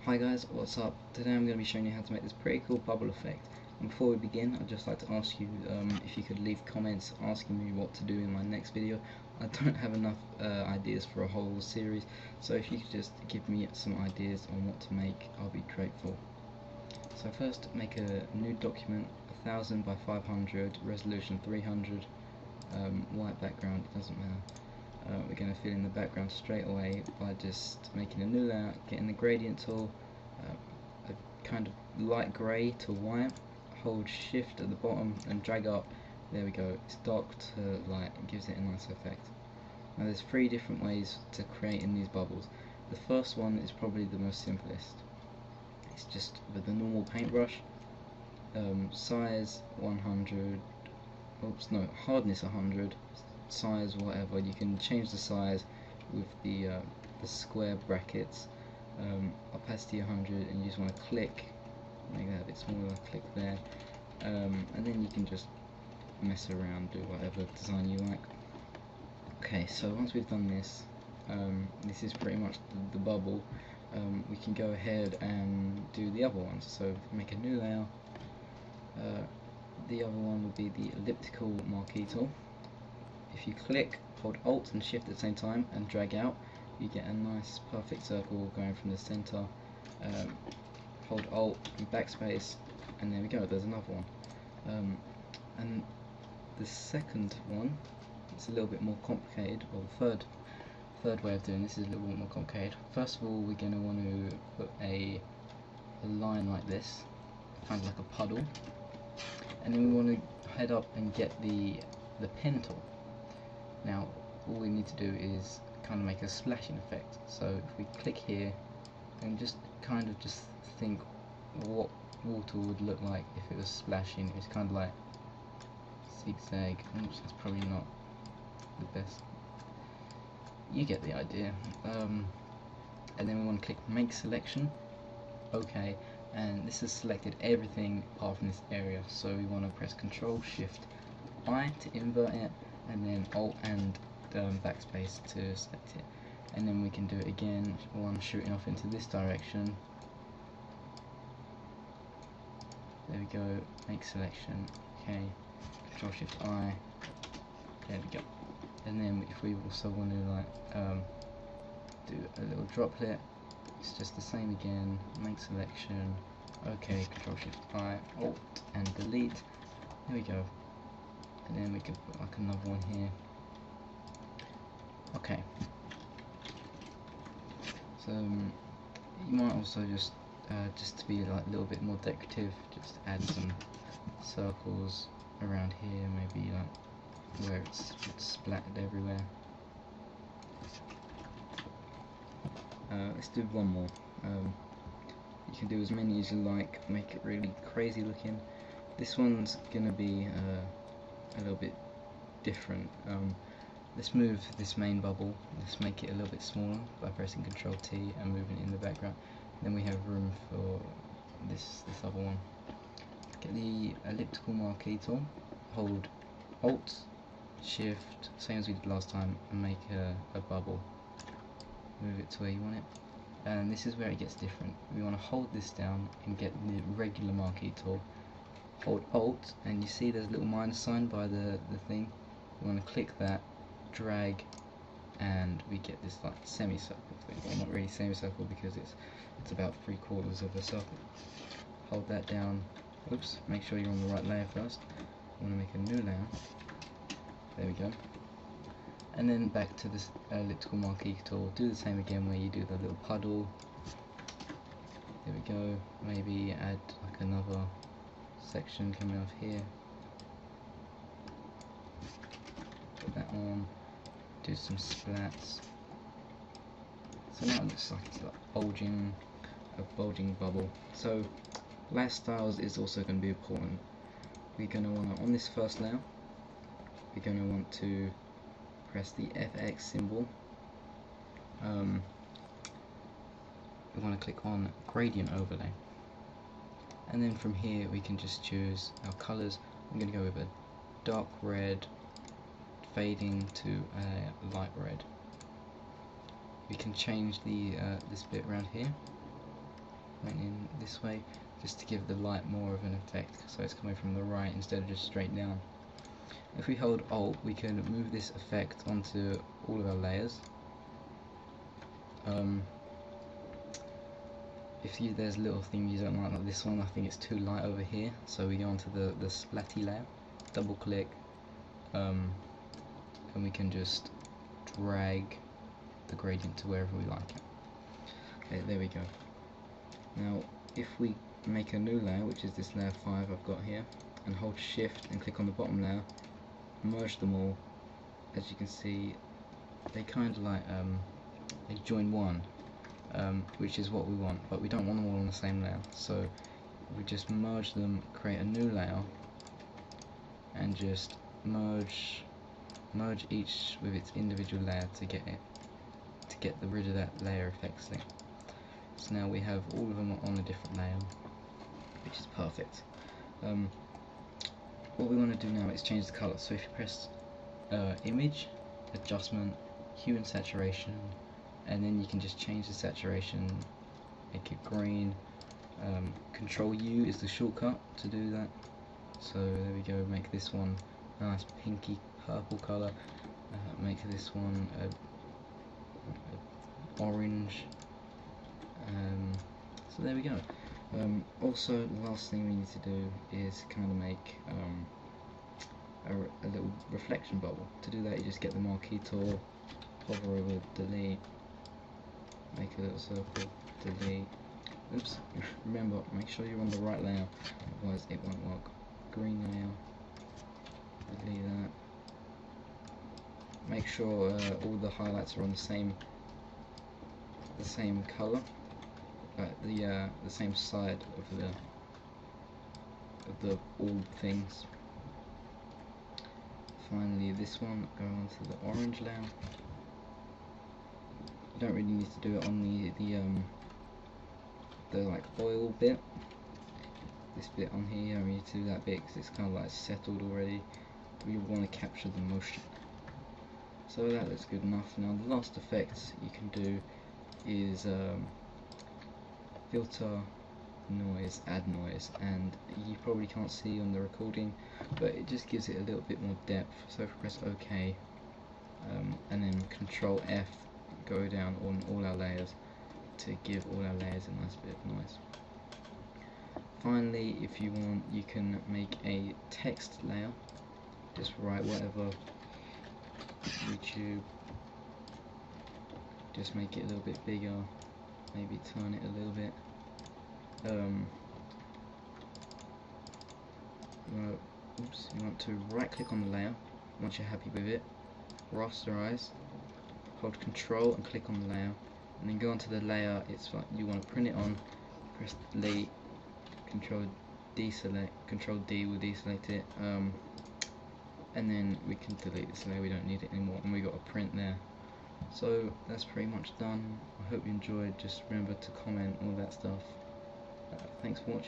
Hi guys, what's up? Today I'm going to be showing you how to make this pretty cool bubble effect. And before we begin, I'd just like to ask you if you could leave comments asking me what to do in my next video. I don't have enough ideas for a whole series, so if you could just give me some ideas on what to make, I'll be grateful. So first, make a new document, 1000 by 500, resolution 300, white background, it doesn't matter. We're going to fill in the background straight away by just making a new layout, getting the gradient tool, a kind of light grey to white, hold shift at the bottom and drag up. There we go, it's dark to light, it gives it a nice effect. Now there's 3 different ways to create in these bubbles. The first one is probably the most simplest. It's just with the normal paintbrush, size 100, hardness 100, size whatever. You can change the size with the square brackets, opacity 100, and you just want to click, make that a bit smaller, click there, and then you can just mess around, do whatever design you like. Okay, so once we've done this, this is pretty much the bubble. We can go ahead and do the other ones. So make a new layer. The other one would be the elliptical marquee tool. If you click, hold Alt and Shift at the same time and drag out, you get a nice perfect circle going from the center. Hold Alt and backspace, and there we go, there's another one. And the second one is a little bit more complicated, or the third way of doing this is a little bit more complicated. First of all, we're going to want to put a line like this, kind of like a puddle, and then we want to head up and get the pen tool. Now all we need to do is kind of make a splashing effect. So if we click here and just think what water would look like if it was splashing. It's kind of like zigzag. Oops, that's probably not the best. You get the idea. And then we want to click make selection, OK, and this has selected everything apart from this area, so we want to press Ctrl Shift I to invert it, and then Alt and backspace to select it, and then we can do it again, one shooting off into this direction. There we go, make selection, okay, Ctrl Shift I, there we go. And then if we also want to do a little droplet, it's just the same again, make selection, okay, Ctrl Shift I, Alt and delete, there we go. And then we can put like another one here. Okay. So you might also just to be like a little bit more decorative, just add some circles around here, maybe like where it's splattered everywhere. Let's do one more. You can do as many as you like, make it really crazy looking. This one's gonna be a little bit different. Let's move this main bubble, let's make it a little bit smaller by pressing Ctrl T and moving it in the background. Then we have room for this other one. Get the elliptical marquee tool, hold Alt, Shift, same as we did last time, and make a bubble. Move it to where you want it. And this is where it gets different. We want to hold this down and get the regular marquee tool. Hold Alt, and you see there's a little minus sign by the thing. We want to click that, drag, and we get this like semicircle thing. Well, not really semicircle because it's about 3/4 of a circle. Hold that down. Oops, make sure you're on the right layer first. I want to make a new layer. There we go. And then back to this elliptical marquee tool. Do the same again where you do the little puddle. There we go. Maybe add like another section coming off here. Put that on. Do some splats. So now it looks like it's like a bulging bubble. So lifestyles is also going to be important. We're going to want to, on this first layer, we're going to want to press the FX symbol. We want to click on gradient overlay, and then from here we can just choose our colors. I'm going to go with a dark red fading to a light red. We can change the this bit around here. went in this way, just to give the light more of an effect, so it's coming from the right instead of just straight down. If we hold Alt, we can move this effect onto all of our layers. If there's a little thing you don't like this one, I think it's too light over here, so we go onto the splatty layer, double click, and we can just drag the gradient to wherever we like it. Okay, there we go. Now if we make a new layer, which is this layer 5 I've got here, and hold shift and click on the bottom layer, merge them all, as you can see they kind of like they join one, which is what we want, but we don't want them all on the same layer, so we just merge them, create a new layer, and just merge each with its individual layer to get rid of that layer effects thing. So now we have all of them on a different layer, which is perfect. What we want to do now is change the color. So if you press image, adjustment, hue and saturation, and then you can just change the saturation, make it green. Control U is the shortcut to do that. So there we go, make this one a nice pinky purple color, make this one a orange. So there we go. Also, the last thing we need to do is kind of make a little reflection bubble. To do that, you just get the marquee tool, hover over delete, make a little circle, delete. Oops, remember, make sure you're on the right layer, otherwise it won't work. Green layer, delete that. Make sure all the highlights are on the same color, the same side of the all things. Finally, this one, go on to the orange layer. You don't really need to do it on the like oil bit. This bit on here, you don't need to do that bit because it's kind of like settled already. We want to capture the motion. So that looks good enough. Now the last effect you can do is filter, noise, add noise, and you probably can't see on the recording, but it just gives it a little bit more depth. So if we press OK, and then Control F, go down on all our layers to give all our layers a nice bit of noise. Finally, if you want, you can make a text layer. Just write whatever, YouTube, just make it a little bit bigger, maybe turn it a little bit. You want to right click on the layer once you're happy with it, rasterize, hold Control and click on the layer, and then go onto the layer it's like you want to print it on, press delete, Control D will deselect it, and then we can delete this layer, we don't need it anymore, and we got a print there. So that's pretty much done. I hope you enjoyed. Just remember to comment, all that stuff. Thanks for watching.